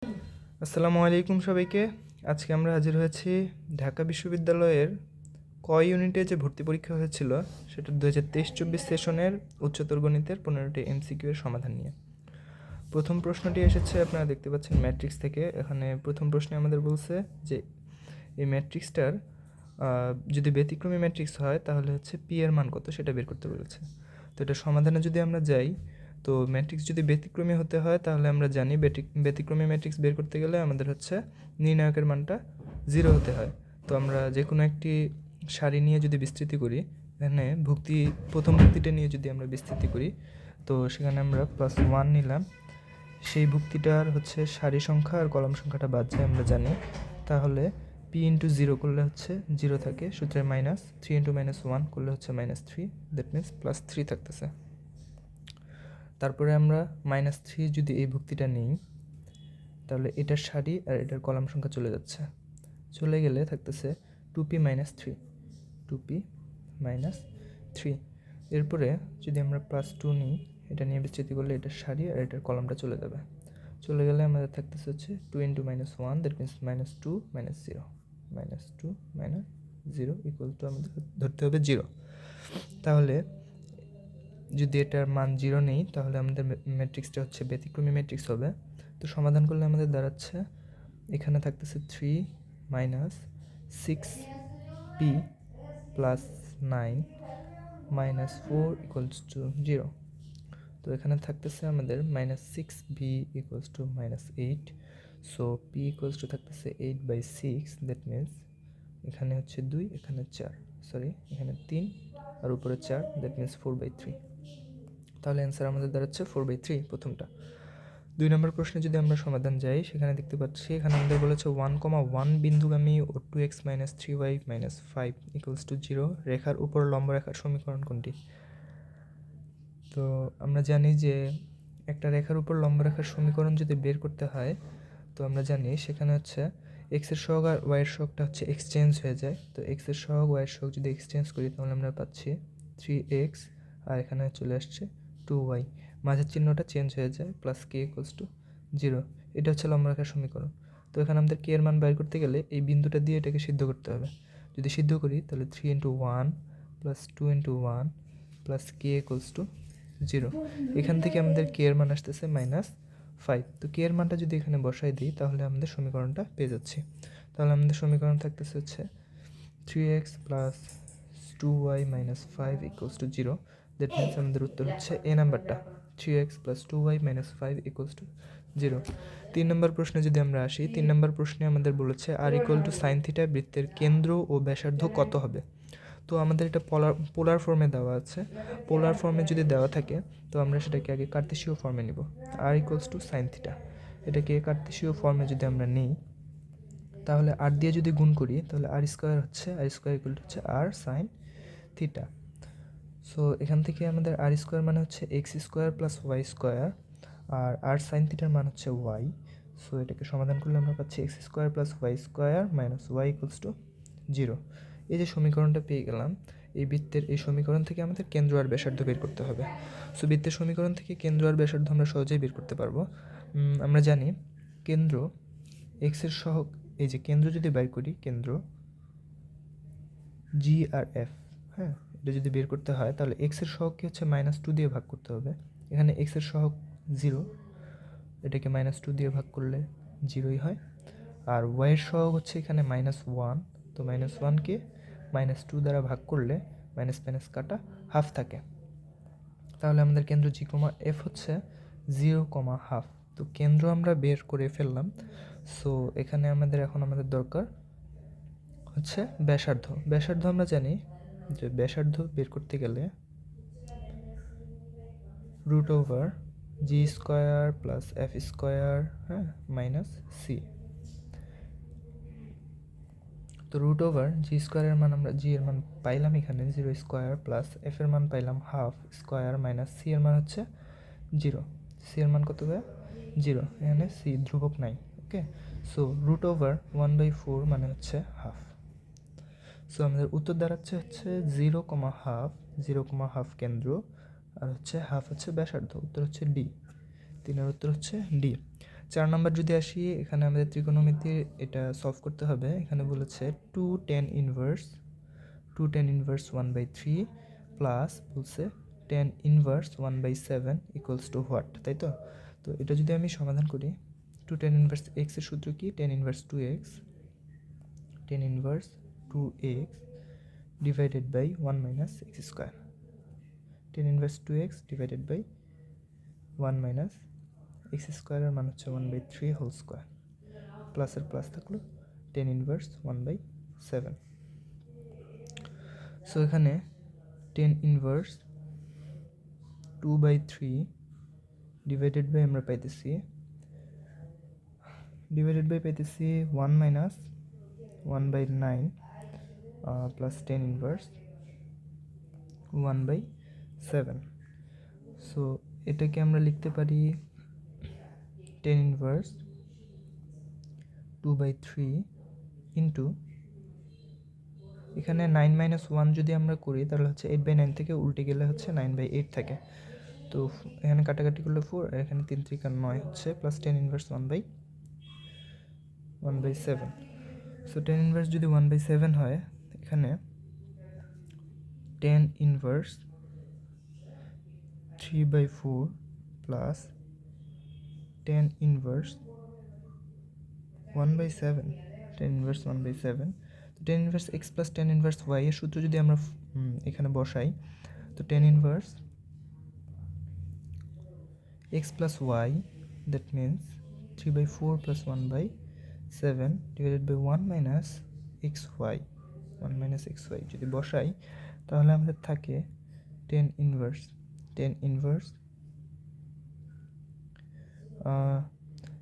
আসসালামু আলাইকুম সবাইকে। আজকে আমরা হাজির হয়েছি ঢাকা বিশ্ববিদ্যালয়ের ক ইউনিটে যে ভর্তি পরীক্ষা হয়েছিল সেটা 2023-24 সেশনের উচ্চতর গণিতের 15টি এমসিকিউ এর সমাধান নিয়ে। প্রথম প্রশ্নটি এসেছে, আপনারা দেখতে পাচ্ছেন ম্যাট্রিক্স থেকে। এখানে প্রথম প্রশ্নে আমাদের বলছে যে এই ম্যাট্রিক্সটার যদি ব্যতিক্রমী ম্যাট্রিক্স হয় তাহলে হচ্ছে পি এর মান কত সেটা বের করতে বলেছে। তো এটা সমাধানে যদি আমরা যাই, তো ম্যাট্রিক্স যদি ব্যতিক্রমী হতে হয় তাহলে আমরা জানি ব্যতিক্রমী ম্যাট্রিক্স বের করতে গেলে আমাদের হচ্ছে নির্ণায়কের মানটা 0 হতে হয়। তো আমরা যে কোনো একটি সারি নিয়ে যদি বিস্তৃতি করি, এখানে প্রথম ভুক্তিটা নিয়ে যদি আমরা বিস্তৃতি করি, তো সেখানে আমরা +1 নিলাম। সেই ভুক্তিটার হচ্ছে সারি সংখ্যা আর কলাম সংখ্যাটা বাদ যায় আমরা জানি। তাহলে পি ইন্টু 0 করলে হচ্ছে 0 থাকে, সূত্রে -3 ইন্টু -1 করলে হচ্ছে -3, দ্যাট মিনস +3 থাকতেছে। তারপরে আমরা -3 যদি এই ভুক্তিটা নিই, তাহলে এটার সারি আর এটার কলাম সংখ্যা চলে যাচ্ছে, চলে গেলে থাকতেছে 2p -3, 2p -3। এরপরে যদি আমরা +2 নিই, এটা নিয়ে বিস্তৃতি করলে এটার সারি আর এটার কলামটা চলে যাবে, চলে গেলে আমাদের থাকতেছে হচ্ছে 2 into -1, that means -2 -0, -2 -0 equal to আমাদের ধরতে হবে 0। তাহলে যদি এটার মান 0 নেই তাহলে আমাদের ম্যাট্রিক্সটা হচ্ছে ব্যতিক্রমী ম্যাট্রিক্স হবে। তো সমাধান করলে আমাদের দাঁড়াচ্ছে এখানে থাকতেছে 3 - 6p + 9 -4 = 0। তো এখানে থাকতেছে আমাদের -6b = -8। সো p থাকতেছে 8/6, দ্যাট মিনস এখানে হচ্ছে 2, এখানে 4, এখানে 3 আর উপরে 4, দ্যাট মিনস 4/3। তাহলে অ্যান্সার আমাদের দাঁড়াচ্ছে 4/3 প্রথমটা। 2 নম্বর প্রশ্নে যদি আমরা সমাধান যাই, সেখানে দেখতে পাচ্ছি এখানে আমাদের বলেছে 1,1 বিন্দুগামী ও 2x - 3y - 5 = 0 রেখার উপর লম্ব রেখার সমীকরণ কোনটি? তো আমরা জানি যে একটা রেখার উপর লম্ব রেখার সমীকরণ যদি বের করতে হয়, তো আমরা জানি সেখানে হচ্ছে এক্সের সহগ আর ওয়াইয়ের সহগটা হচ্ছে এক্সচেঞ্জ হয়ে যায়। তো এক্সের সহগ ওয়াইয়ের সহগ যদি এক্সচেঞ্জ করি তাহলে আমরা পাচ্ছি 3x, আর এখানে চলে আসছে 2y, মাঝের চিহ্নটা চেঞ্জ হয়ে যায়, +k = 0। এটা হচ্ছে লম্ব রেখার সমীকরণ। তো এখানে আমাদের k এর মান বের করতে গেলে এই বিন্দুটা দিয়ে এটাকে সিদ্ধ করতে হবে। যদি সিদ্ধ করি তাহলে 3 × 1 + 2 × 1 + k = 0। এখান থেকে আমাদের k এর মান আসতেছে -5। তো k এর মানটা যদি এখানে বসাই দিই তাহলে আমাদের সমীকরণটা পেয়ে যাচ্ছি। তাহলে আমাদের সমীকরণ থাকতেছে হচ্ছে 3x + 2y - 5 = 0। দ্যাট মিনস আমাদের উত্তর হচ্ছে এ নাম্বারটা, 3x + 2y - 5 = 0। 3 নম্বর প্রশ্নে যদি আমরা আসি, 3 নম্বর প্রশ্নে আমাদের বলেছে r = sin θ বৃত্তের কেন্দ্র ও ব্যাসার্ধ কত হবে? তো আমাদের এটা পোলার ফর্মে দেওয়া আছে। পোলার ফর্মে যদি দেওয়া থাকে তো আমরা সেটাকে আগে কার্তেশীয় ফর্মে নিব। r = sin θ, এটাকে কার্তেশীয় ফর্মে যদি আমরা নিই তাহলে r দিয়ে যদি গুণ করি তাহলে r² হচ্ছে r sin θ। সো এখান থেকে আমাদের r² মানে হচ্ছে x² + y², আর r sin θ মান হচ্ছে y। সো এটাকে সমাধান করলে আমরা পাচ্ছি x² + y² - y = 0। এই যে সমীকরণটা পেয়ে গেলাম, এই বৃত্তের এই সমীকরণ থেকে আমাদের কেন্দ্র আর ব্যাসার্ধ বের করতে হবে। সো বৃত্তের সমীকরণ থেকে কেন্দ্র আর ব্যাসার্ধ আমরা সহজেই বের করতে পারবো। আমরা জানি কেন্দ্র এক্স এর সহগ, এই যে কেন্দ্র যদি বের করি, কেন্দ্র জি আর এফ, হ্যাঁ, এটা যদি বের করতে হয় তাহলে এক্স এর সহগকে হচ্ছে -2 দিয়ে ভাগ করতে হবে। এখানে এক্স এর সহগ 0, এটাকে -2 দিয়ে ভাগ করলে 0ই হয়। আর ওয়াই এর সহগ হচ্ছে এখানে -1, তো -1কে -2 দ্বারা ভাগ করলে মাইনাস মাইনাস কাটা হাফ থাকে। তাহলে আমাদের কেন্দ্র জি কমা এফ হচ্ছে 0,5। তো কেন্দ্র আমরা বের করে ফেললাম। সো এখানে এখন আমাদের দরকার হচ্ছে ব্যাসার্ধ। ব্যাসার্ধ আমরা জানি যে ব্যাসার্ধ বের করতে গেলে √g² + f², হ্যাঁ, - c। তো √g² এর মান আমরা জি এর মান পাইলাম এখানে 0² + f এর মান পাইলাম ½² - c এর মান হচ্ছে 0। c এর মান কত হবে? 0। এখানে c ধ্রুবক নাই, ওকে। সো √1/4 মানে হচ্ছে হাফ। সো আমাদের উত্তর দাঁড়াচ্ছে হচ্ছে 0,5 কেন্দ্র আর হচ্ছে হাফ হচ্ছে ব্যাসার্ধ। উত্তর হচ্ছে ডি। 3 এর উত্তর হচ্ছে ডি। 4 নম্বর যদি আসি, এখানে আমাদের ত্রিকোণমিতির এটা সলভ করতে হবে। এখানে বলেছে 2 tan ইনভার্স 1/3 প্লাস বলছে tan inverse 1/7 equals to what, তাই তো? তো এটা যদি আমি সমাধান করি, 2 tan ইনভার্স x এর সূত্র কি? tan inverse 2x divided by 1 minus X square. tan inverse 2x divided by 1 minus X স্কোয়ারের মান হচ্ছে 1/3 হোল স্কোয়ার, প্লাসের প্লাস থাকলো tan ইনভার্স 1/7। সো এখানে tan ইনভার্স 2/3 ডিভাইডেড বাই আমরা পাইতেছি 1 minus 1/9 plus tan inverse 1/7। So এটাকে আমরা লিখতে পারি tan ইনভার্স 2/3 ইন্টু, এখানে 9 মাইনাস 1 যদি আমরা করি তাহলে হচ্ছে 8/9 থেকে উল্টে গেলে হচ্ছে 9/8 থাকে। তো এখানে কাটাকাটি করলে 4, আর এখানে 3 3 9 হচ্ছে, plus tan inverse 1/7। So tan inverse যদি 1/7 হয়, এখানে tan inverse 3/4 plus tan inverse 1/7, tan inverse 1/7। তো tan inverse x plus tan inverse y এর সূত্র যদি আমরা এখানে বসাই, তো tan inverse x plus y, that means 3/4 plus 1/7 divided by 1 minus xy যদি বসাই, তাহলে আমাদের থাকে tan ইনভার্স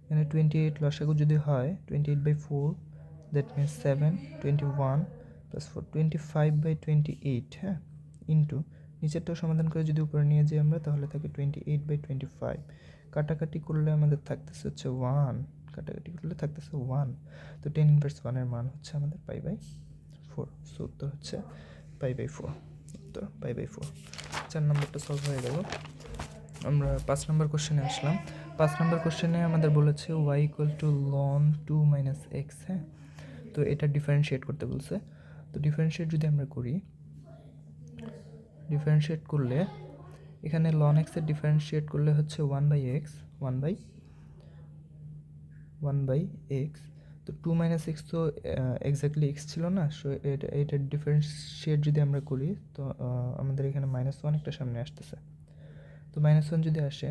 এখানে 28 লসাগু যদি হয় 28/4, দ্যাট মিনস 7, 21 প্লাস 4 25/28, হ্যাঁ, ইন্টু নিচেরটাও সমাধান করে যদি উপরে নিয়ে যাই আমরা, তাহলে থাকে 28/25। কাটাকাটি করলে আমাদের থাকতেছে হচ্ছে 1, তো tan ইনভার্স 1 এর মান হচ্ছে আমাদের π/4। সো উত্তর হচ্ছে π/4। 4 নম্বরটা সলভ হয়ে গেল। আমরা 5 নম্বর কোশ্চেনে আসলাম। 5 নম্বর কোশ্চেনে আমাদের বলেছে y equal two ln 2 minus x, হ্যাঁ। তো এটা ডিফারেন্সিয়েট করতে বলছে। তো ডিফারেন্সিয়েট যদি আমরা করি, ডিফারেন্সিয়েট করলে এখানে ln x এর ডিফারেন্সিয়েট করলে হচ্ছে 1/x, তো 2 মাইনাস এক্স তো এক্স্যাক্টলি এক্স ছিল না। সো এটা ডিফারেন্সিয়েট যদি আমরা করি, তো আমাদের এখানে -1 একটা সামনে আসতেছে। তো -1 যদি আসে,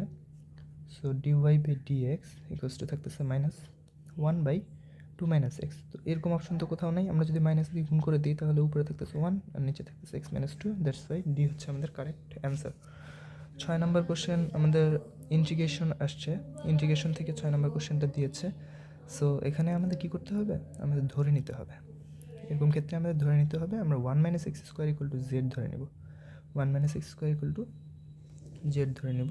সো dy/dx ইকুয়ালস টু থাকতেছে -1/2 মাইনাস এক্স। তো এরকম অপশন তো কোথাও নাই। আমরা যদি মাইনাস দিয়ে গুণ করে দিই, তাহলে উপরে থাকতেছে 1 আর নিচে থাকতেছে x - 2, দ্যাটস ওয়াই ডি হচ্ছে আমাদের কারেক্ট অ্যান্সার। 6 নম্বর কোশ্চেন আমাদের ইন্টিগ্রেশন আসছে। ইন্টিগ্রেশন থেকে 6 নম্বর কোশ্চেনটা দিয়েছে। সো এখানে আমাদের কি করতে হবে? আমাদের ধরে নিতে হবে। এরকম ক্ষেত্রে আমাদের ধরে নিতে হবে আমরা 1 - x² = z ধরে নেব। 1 - x² = z ধরে নেব।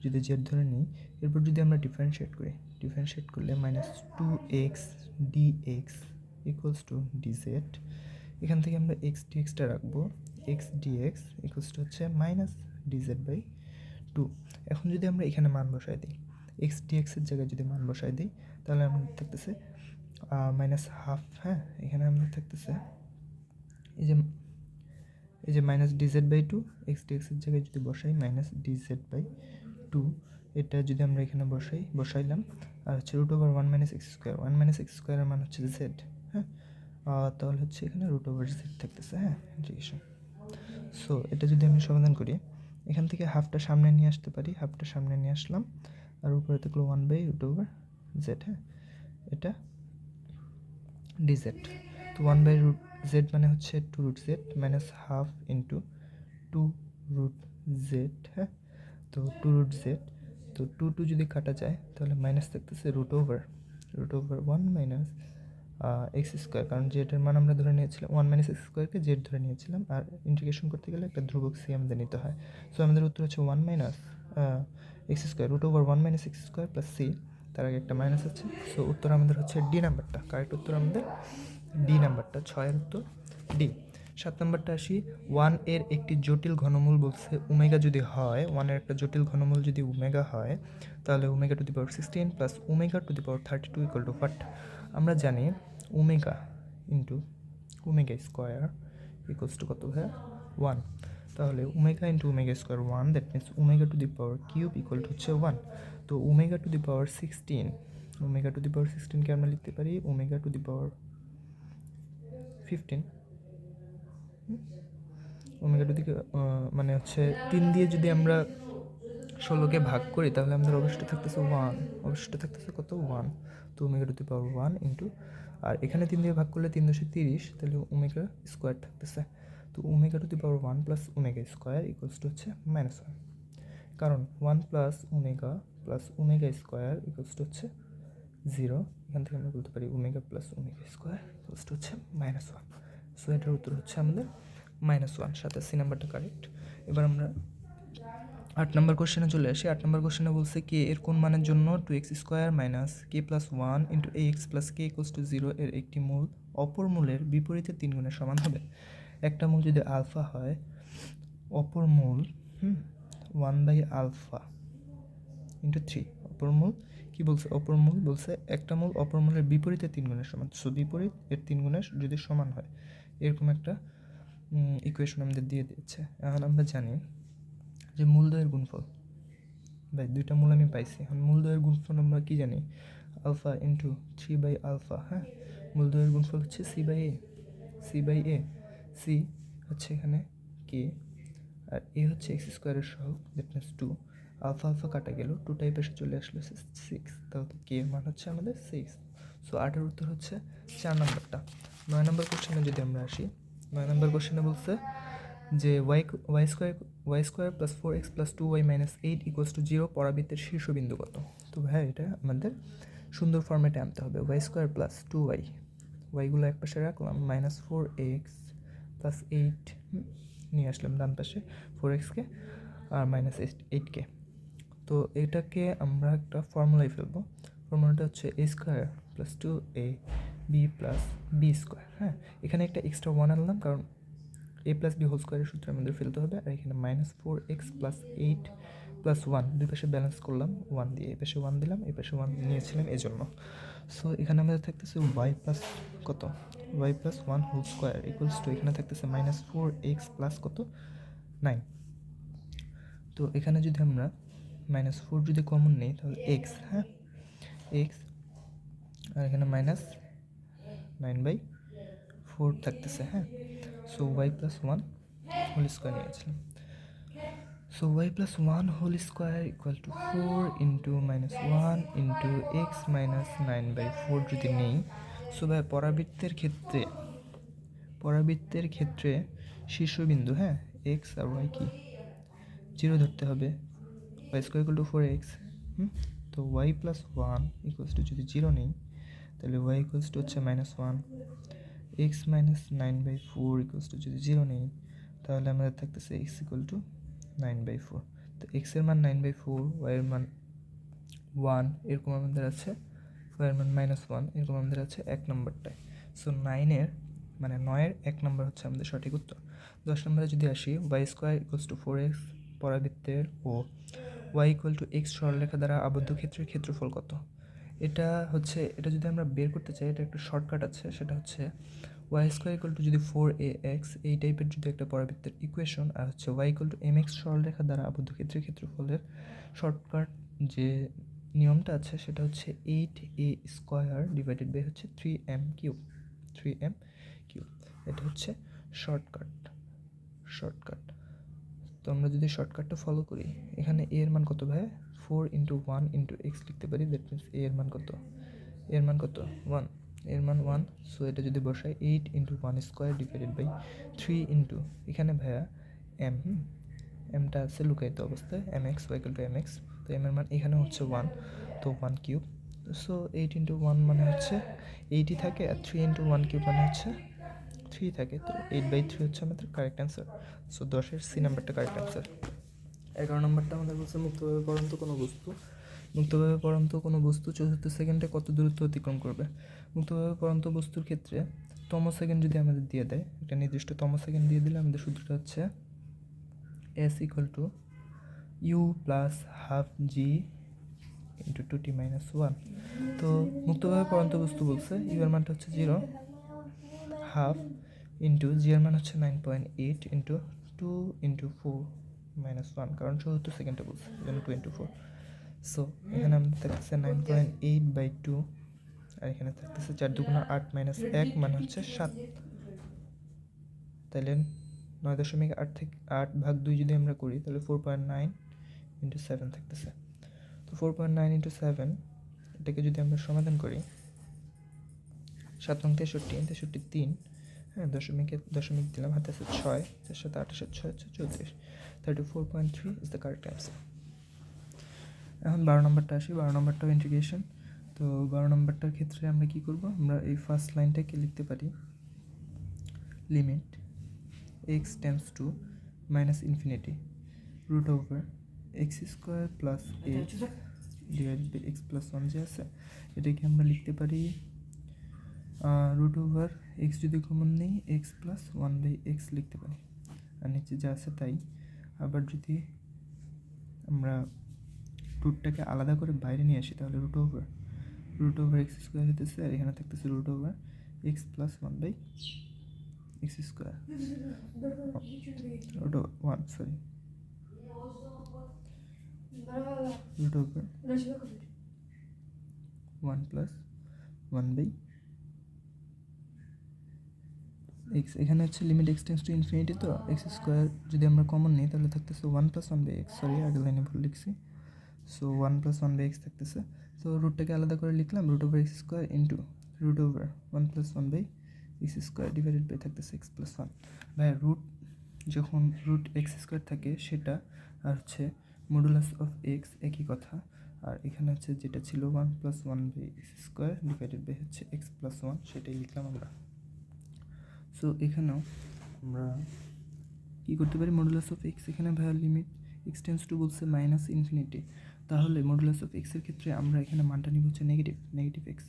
যদি z ধরে নিই, এরপর যদি আমরা ডিফারেন্সিয়েট করলে -2x dx = dz। এখান থেকে আমরা x dxটা রাখবো, x dx হচ্ছে -dz/2। এখন যদি আমরা এখানে মান বসাই দিই, x dx এর জায়গায় যদি মান বসাই দিই, তাহলে আমাদের থাকতেছে -1/2, হ্যাঁ। এখানে আমাদের থাকতেছে এই যে -dz/2, x dx এর জায়গায় যদি বসাই -dz/2, এটা যদি আমরা এখানে বসাইলাম, আর হচ্ছে √1 - x², 1 - x² এর মান হচ্ছে z, হ্যাঁ। তাহলে হচ্ছে এখানে √z থাকতেছে, হ্যাঁ, ইন্টিগ্রেশন। সো এটা যদি আমি সমাধান করি, এখান থেকে হাফটা সামনে নিয়ে আসতে পারি, হাফটা সামনে নিয়ে আসলাম, আর উপরে থাকলো 1/√z, হ্যাঁ, এটা dz। তো 1/√z মানে হচ্ছে 2√z -1/2 ইন্টু 2√z, হ্যাঁ। তো 2√z, তো 2 যদি কাটা যায়, তাহলে মাইনাস থাকতেছে √1 মাইনাস x², কারণ জেডের মান আমরা ধরে নিয়েছিলাম 1 - x²কে জেড ধরে নিয়েছিলাম, আর ইন্টিগ্রেশন করতে গেলে একটা ধ্রুবক সি আমাদের নিতে হয়। সো আমাদের উত্তর হচ্ছে 1 - x², √1 - x² প্লাস সি, তার আগে একটা মাইনাস আছে। সো উত্তর আমাদের হচ্ছে ডি নাম্বারটা, কারেক্ট উত্তর আমাদের ডি নাম্বারটা, 6-এর উত্তর ডি। 7 নম্বরটা আসি, 1 এর একটি জটিল ঘনমূল বলছে ওমেগা যদি হয়, 1 এর একটা জটিল ঘনমূল যদি ওমেগা হয়, তাহলে omega to the power 16 plus omega to the power 32 equal to what? আমরা জানি omega into omega square equals to কত ভাইয়া? 1। তাহলে omega into omega square 1, that means omega to the power cube equal to হচ্ছে 1। তো omega to the power 16, omega to the power 16কে আমরা লিখতে পারি omega to the power 15। Omega to the মানে হচ্ছে 3 দিয়ে যদি আমরা 16কে ভাগ করি তাহলে আমাদের অবশিষ্ট থাকতেছে 1, অবশিষ্ট থাকতেছে কত? 1। তো omega to the power 1 into, আর এখানে 3 দিয়ে ভাগ করলে 3 × 30, তাহলে ওমেগা স্কোয়ার থাকতেছে। তো omega to the power 1 plus omega square equals two হচ্ছে -1, কারণ 1 plus omega square equals two হচ্ছে 0। এখান থেকে আমরা বলতে পারি omega plus omega square equals two হচ্ছে -1। সো এটার উত্তর হচ্ছে আমাদের -1, সাথে সি নাম্বারটা কারেক্ট। এবার আমরা 8 নম্বর কোশ্চেনে চলে আসি। 8 নম্বর কোশ্চেনে বলছে কে এর কোন মানের জন্য 2x square minus k plus 1 into ax plus K equals to 0 এর একটি মূল অপর মূলের বিপরীতে 3 গুণের সমান হবে। একটা মূল যদি আলফা হয়, অপর মূল 1/α ইন্টু 3। অপর মূল কী বলছে? অপর মূল বলছে একটা মূল অপর মূলের বিপরীতে 3 গুণের সমান। সো বিপরীত এর 3 গুণের যদি সমান হয়, এরকম একটা ইকুয়েশন আমাদের দিয়ে দিয়েছে। এখন আমরা জানি যে মূলদ্বয়ের গুণফল, ভাই দুইটা মূল আমি পাইছি। এখন মূলদ্বয়ের গুণফল আমরা কী জানি? Alpha into 3/α। হ্যাঁ, মূলদ্বয়ের গুণফল হচ্ছে সি বাই এ। সি হচ্ছে এখানে কে, আর এ হচ্ছে এক্স স্কোয়ারের সহগ, দ্যাট মিনস 2। আলফা আলফা কাটা গেল, 2 টাইপের চলে আসলো 6, তাহলে কে এর মান হচ্ছে আমাদের 6। সো 8-এর উত্তর হচ্ছে 4 নম্বরটা। 9 নম্বর কোশ্চেনে যদি আমরা আসি, 9 নম্বর কোশ্চেনে বলছে যে Y square plus 4x plus 2y minus 8 equals to 0 পরাবৃত্তের শীর্ষবিন্দু কত? তো ভাই এটা আমাদের সুন্দর ফর্মেটে আনতে হবে। ওয়াই স্কোয়ার প্লাস 2y, ওয়াইগুলো এক পাশে রাখলাম, মাইনাস 4x প্লাস 8 নিয়ে আসলাম ডান পাশে 4xকে, আর মাইনাস 8কে। তো এটাকে আমরা একটা ফর্মুলায় ফেলবো। ফর্মুলাটা হচ্ছে a square plus 2ab plus B square. হ্যাঁ, এখানে একটা এক্সট্রা 1 আনলাম, কারণ a প্লাস বি হোল স্কোয়ারের সূত্রে আমাদের ফেলতে হবে। আর এখানে মাইনাস 4x প্লাস 8 প্লাস 1, দুই পাশে ব্যালেন্স করলাম 1 দিয়ে, এই পাশে 1 দিলাম, এই পাশে 1 নিয়েছিলাম এজন্য। সো এখানে আমাদের থাকতেছে y প্লাস কত? y plus 1 whole square equals to, এখানে থাকতেছে মাইনাস 4x প্লাস কত? 9। তো এখানে যদি আমরা -4 যদি কমন নেই তাহলে x, হ্যাঁ x, আর এখানে -9/4 থাকতেছে। হ্যাঁ, so y plus 1 whole square নিয়েছিলাম। So y plus 1 whole square equal to 4 into -1 into x minus 9/4 যদি নেই। সো ভাই পরাবৃত্তের ক্ষেত্রে শীর্ষবিন্দু, হ্যাঁ x আর y কি 0 ধরতে হবে। y square equal two 4x। তো y প্লাস 1 ইকুয়ালস টু যদি 0 নেই, তাহলে y ইকুয়ালস টু হচ্ছে -1, x মাইনাস 9/4 ইকুয়ালস টু যদি 0 নেই, তাহলে আমাদের থাকতেছে x ইকুয়াল টু 9/4। তো x এর মান 9/4, y এর মান 1 এরকম আমাদের আছে, y এর মান -1 এরকম আমাদের আছে 1 নম্বরটায়। সো 9-এর 1 নম্বর হচ্ছে আমাদের সঠিক উত্তর। 10 নম্বরে যদি আসি, y square equals to 4x পরাবৃত্তের ও y ইকুয়াল টু x সরলরেখা দ্বারা আবদ্ধ ক্ষেত্রের ক্ষেত্রফল কত? এটা যদি আমরা বের করতে চাই, এটা একটা শর্টকাট আছে, সেটা হচ্ছে y স্কোয়ার ইকুয়াল টু যদি 4ax, এই টাইপের যদি একটা পরাবৃত্তের ইকুয়েশন, আর হচ্ছে y ইকুয়াল টু mx সরলরেখা দ্বারা আবদ্ধ ক্ষেত্রের ক্ষেত্রফলের শর্টকাট যে নিয়মটা আছে সেটা হচ্ছে 8a স্কোয়ার ডিভাইডেড বাই হচ্ছে 3m কিউব। এটা হচ্ছে শর্টকাট। তো আমরা যদি শর্টকাটটা ফলো করি, এখানে a এর মান কত ভাই? 4 ইন্টু 1 ইন্টু এক্স লিখতে পারি, দ্যাট মিনস a এর মান কত? এর মান 1। সো এটা যদি বসাই 8 into 1 square divided by 3 into, এখানে ভাইয়া m, এমটা আছে লুকায়িত অবস্থায়, mx ইকুয়াল টু mx। তো m এর মান এখানে হচ্ছে 1, তো 1 কিউব। সো 8 ইন্টু 1 মানে হচ্ছে 8ই থাকে, আর 3 ইন্টু 1 কিউব মানে হচ্ছে 3 থাকে। তো 8/3 হচ্ছে আমাদের কারেক্ট অ্যান্সার। সো 10-এর সি নাম্বারটা কারেক্ট অ্যান্সার। 11 নম্বরটা আমাদের বলছে মুক্তভাবে পড়ন্ত কোনো বস্তু 74 সেকেন্ডে কত দূরত্ব অতিক্রম করবে? মুক্তভাবে পড়ন্ত বস্তুর ক্ষেত্রে তম সেকেন্ড যদি আমাদের দিয়ে দেয়, একটা নির্দিষ্ট তম সেকেন্ড দিয়ে দিলে আমাদের সূত্রটা হচ্ছে s equal to u plus half g into 2t minus 1। তো মুক্তভাবে পড়ন্ত বস্তু বলছে ইউ এর মানটা হচ্ছে 0, হাফ ইন্টু জি এর মান হচ্ছে 9.8 ইন্টু 2 ইন্টু 4 মাইনাস 1, কারণ 74 সেকেন্ডে বলছে এই জন্য 2 ইন্টু 4। সো এখানে আমাদের থাকতেছে 9.8/2, আর এখানে থাকতেছে 4 দুগুণা 8 মাইনাস 1 মানে হচ্ছে 7। তাহলে 9.8 থেকে 8/2 যদি আমরা করি তাহলে 4.9 ইন্টু 7 থাকতেছে। তো 4.9 ইন্টু 7 এটাকে যদি আমরা সমাধান করি, 7 নং 63, 3, হ্যাঁ দশমিক দিলাম, হাতে আছে 6, 4 সাথে 8 সাথে 6 হচ্ছে 34, 34.3 ইজ দ্য কারেক্ট অ্যান্সার। এখন 12 নম্বরটা আসি। 12 নম্বরটাও ইন্টিগ্রেশন। তো 12 নম্বরটার ক্ষেত্রে আমরা কি করব, আমরা এই ফার্স্ট লাইনটাকে লিখতে পারি limit x tends to minus infinity root over X square plus H divided by X plus 1 যে আছে, এটাকে আমরা লিখতে পারি রুট ওভার এক্স যদি কমন নেই এক্স প্লাস 1/x লিখতে পারি, আর নিচে যা আছে তাই। আবার যদি আমরা রুটটাকে আলাদা করে বাইরে নিয়ে আসি তাহলে রুট ওভার এক্স স্কোয়ার হতেছে, আর এখানে থাকতেছে root over X plus 1/x square, root over 1 sorry root over 1 plus 1/x। এখানে হচ্ছে limit X tends to infinity, তো এক্স স্কোয়ার যদি আমরা কমন নিই তাহলে থাকতেছে 1 প্লাস 1/x, সরি আগের লাইনে ভুল লিখছি। সো 1 প্লাস 1/x থাকতেছে। তো রুটটাকে আলাদা করে লিখলাম root over X square into root over 1 plus 1/x square divided by থাকতেছে এক্স প্লাস 1। ভাই রুট যখন রুট এক্স স্কোয়ার থাকে সেটা, আর হচ্ছে মডুলাস অফ এক্স একই কথা, আর এখানে হচ্ছে যেটা ছিল 1 plus 1/x square divided by হচ্ছে এক্স প্লাস 1, সেটাই লিখলাম আমরা। সো এখানেও আমরা কী করতে পারি, মডুলাস অফ এক্স, এখানে ভাইয়া লিমিট এক্স টেন্ডস টু বলছে মাইনাস ইনফিনিটি, তাহলে মডুলাস অফ এক্সের ক্ষেত্রে আমরা এখানে মানটা নিব হচ্ছে নেগেটিভ এক্স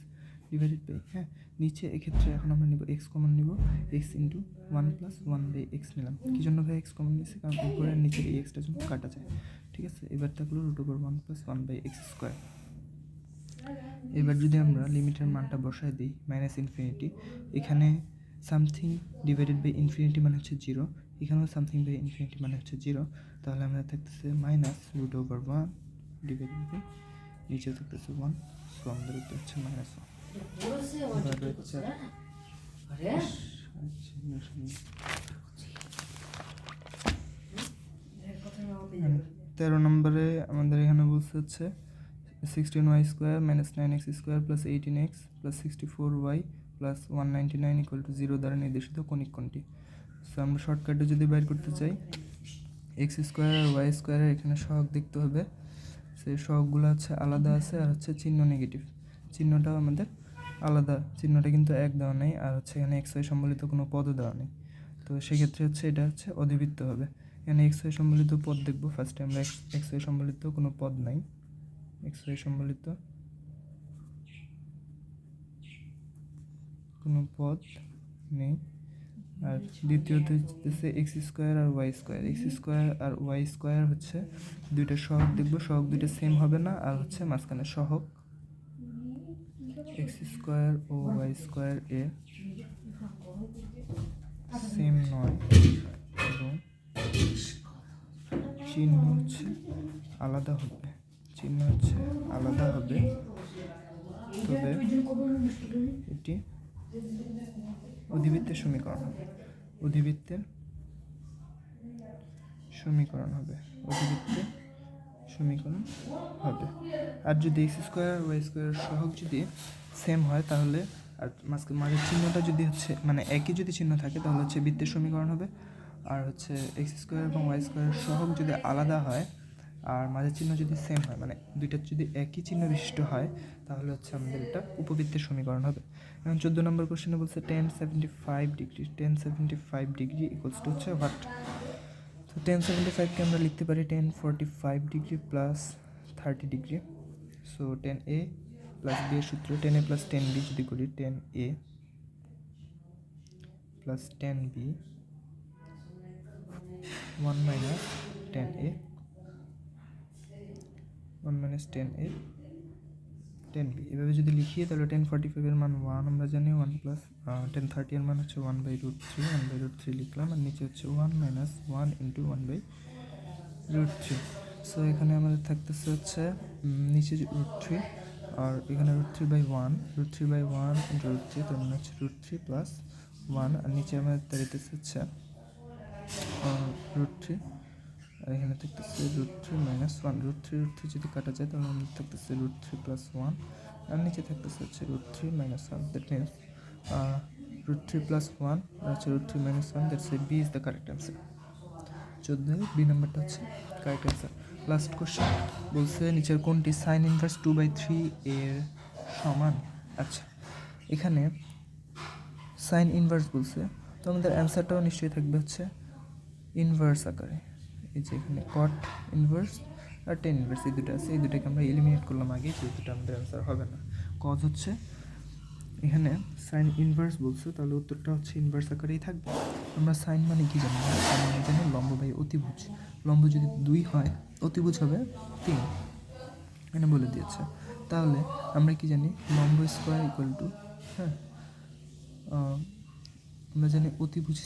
ডিভাইডেড বাই, হ্যাঁ নিচে এক্ষেত্রে এখন আমরা নিব এক্স কমন নিব, এক্স ইন্টু 1 প্লাস 1/x নিলাম। কী জন্য ভাই এক্স কমন নিয়েছি, কারণ উপরের নিচের এই এক্সটা জন্য কাটা যায়, ঠিক আছে। এবার থাকলো root over 1 plus 1/x square. এবার যদি আমরা লিমিটের মানটা বসায় দিই মাইনাস ইনফিনিটি, এখানে সামথিং ডিভাইডেড বাই ইনফিনিটি মানে হচ্ছে 0, এখানেও সামথিং বাই ইনফিনিটি মানে হচ্ছে 0, তাহলে আমরা থাকতেছে minus root over 1 divided by নিচে থাকতেছে 1, সো আমাদের উত্তর হচ্ছে -1। তেরো নম্বরে আমাদের এখানে বলছে হচ্ছে 16y square minus 9x square plus 18x plus 64y plus 199 = 0 দ্বারা নির্দেশিত কৌণিক কোণটি। সো আমরা শর্টকাটে যদি বাইর করতে চাই, এক্স স্কোয়ার আর ওয়াই স্কোয়ারের এখানে সহগ দেখতে হবে, সেই সহগগুলো হচ্ছে আলাদা আছে, আর হচ্ছে চিহ্ন নেগেটিভ, চিহ্নটাও আমাদের আলাদা, চিহ্নটা কিন্তু এক দেওয়া নেই, আর হচ্ছে এখানে এক্স ওয়াই সম্বলিত কোনো পদও দেওয়া নেই। তো সেক্ষেত্রে হচ্ছে এটা হচ্ছে অধিবৃত্ত হবে। এখানে এক্স ওয়াই সম্বলিত পদ দেখবো, ফার্স্টে আমরা এক্স ওয়াই সম্বলিত কোনো পদ নাই, এক্স ওয়াই সম্বলিত কোনো পদ নেই। আর দ্বিতীয়ত হচ্ছে এক্স স্কোয়ার আর ওয়াই স্কোয়ার, এক্স স্কোয়ার আর ওয়াই স্কোয়ার হচ্ছে দুইটা সহগ দেখবো, সহগ দুইটা সেম হবে না, আর হচ্ছে মাঝখানে সহগ এক্স স্কোয়ার ও ওয়াই স্কোয়ার এর সেম নয়, এবং চিহ্ন হচ্ছে আলাদা হবে, তবে এটি অধিবৃত্তের সমীকরণ হবে, আর যদি এক্স স্কোয়ার আর ওয়াই স্কোয়ারের সহগ যদি সেম হয় তাহলে, আর মাঝের চিহ্নটা যদি হচ্ছে মানে একই যদি চিহ্ন থাকে তাহলে হচ্ছে বৃত্তের সমীকরণ হবে। আর হচ্ছে এক্স স্কোয়ার এবং ওয়াই স্কোয়ারের সহগ যদি আলাদা হয় আর মাঝের চিহ্ন যদি সেম হয়, মানে দুইটা যদি একই চিহ্ন বিশিষ্ট হয়, তাহলে হচ্ছে আমাদের এটা উপবৃত্তের সমীকরণ হবে। এখন 14 নম্বর কোশ্চেনে বলছে tan 75 ডিগ্রি ইকুয়ালস টু হচ্ছে হোয়াট। তো tan 75কে আমরা লিখতে পারি tan 45 degree plus 30 degree. So tan a plus b এর সূত্র tan a plus tan b যদি করি tan a plus tan b 1 minus tan a 10b এভাবে যদি লিখি তাহলে 1045 এর মান 1 আমরা জানি, 1 প্লাস 1030 এর মান হচ্ছে 1/√3 লিখলাম, আর নিচে হচ্ছে 1 মাইনাস 1 ইন্টু 1/√3। সো এখানে আমাদের থাকতেছে হচ্ছে নিচে √3 আর এখানে √3/1 ইন্টু √3, তার মানে হচ্ছে √3 প্লাস 1, আর নিচে আমাদের দাঁড়িয়েছে হচ্ছে √3, আর এখানে থাকতেছে √3 মাইনাস 1, √3 যদি কাটা যায় তাহলে আমাদের থাকতেছে √3 প্লাস 1, আর নিচে থাকতেছে হচ্ছে √3 মাইনাস 1, দ্যাট মিনস √3 প্লাস 1 আর হচ্ছে √3 minus 1, that's B is the correct answer. 14 B নাম্বারটা হচ্ছে কারেক্ট অ্যান্সার। লাস্ট কোশ্চেন বলছে নিচের কোনটি সাইন ইনভার্স 2/3 এর সমান। আচ্ছা, এখানে সাইন ইনভার্স বলছে, তো আমাদের অ্যান্সারটাও নিশ্চয়ই থাকবে হচ্ছে ইনভার্স আকারে। এই যে এখানে কট ইনভার্স আর টেন ইনভার্স এই দুটো আছে, এই দুটোকে আমরা এলিমিনেট করলাম আগে, যে দুটো আমাদের অ্যান্সার হবে না। কজ হচ্ছে এখানে সাইন ইনভার্স বলছে, তাহলে উত্তরটা হচ্ছে ইনভার্স আকারেই থাকবে। আমরা সাইন মানে কি জানি, সাইন মানে জানি লম্ব বাই অতিভুজ, লম্ব যদি 2 হয় অতিভুজ হবে 3, এখানে বলে দিয়েছে। তাহলে আমরা কি জানি, লম্ব স্কোয়ার ইকুয়াল টু, হ্যাঁ আমরা জানি অতিভুজ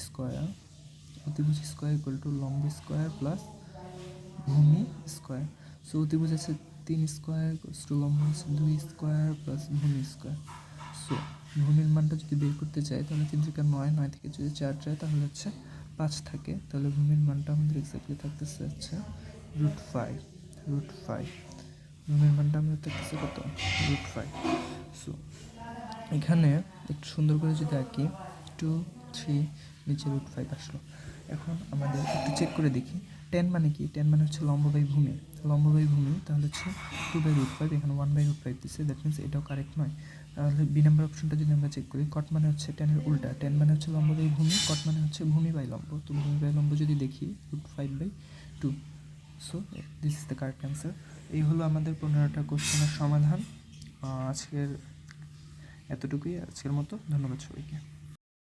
স্কোয়ার ইকুয়াল টু লম্ব স্কোয়ার প্লাস ভূমি স্কোয়ার। সো অতিভুজ আছে 3 স্কোয়ার টু লম্ব আছে 2 স্কোয়ার প্লাস ভূমি স্কোয়ার। সো ভূমির মানটা যদি বের করতে চাই তাহলে 3 থেকে 9, 9 থেকে যদি 4 যায় তাহলে হচ্ছে 5 থাকে, তাহলে ভূমির মানটা আমাদের এক্স্যাক্টলি থাকতেছে হচ্ছে √5। ভূমির মানটা আমাদের থাকতেছে কত, √5। সো এখানে একটু সুন্দর করে যদি আঁকি 2, 3 নিচে √5 আসলো। এখন আমাদের একটু চেক করে দেখি 10 মানে কি, 10 মানে হচ্ছে লম্ব বাই ভূমি, তাহলে হচ্ছে 2/√5, এখানে 1/√5 দিচ্ছে, দ্যাট মিনস এটাও কারেক্ট নয়। তাহলে বি নাম্বার অপশনটা যদি আমরা চেক করি, কট মানে হচ্ছে 10 এর উল্টা, 10 মানে হচ্ছে লম্ব বাই ভূমি, কট মানে হচ্ছে ভূমি বাই লম্ব, তো ভূমি বাই লম্ব যদি দেখি √5/2। So this is the correct answer. এই হলো আমাদের 15টা কোশ্চেনের সমাধান। আজকের এতটুকুই আজকের মতো, ধন্যবাদ সবাইকে।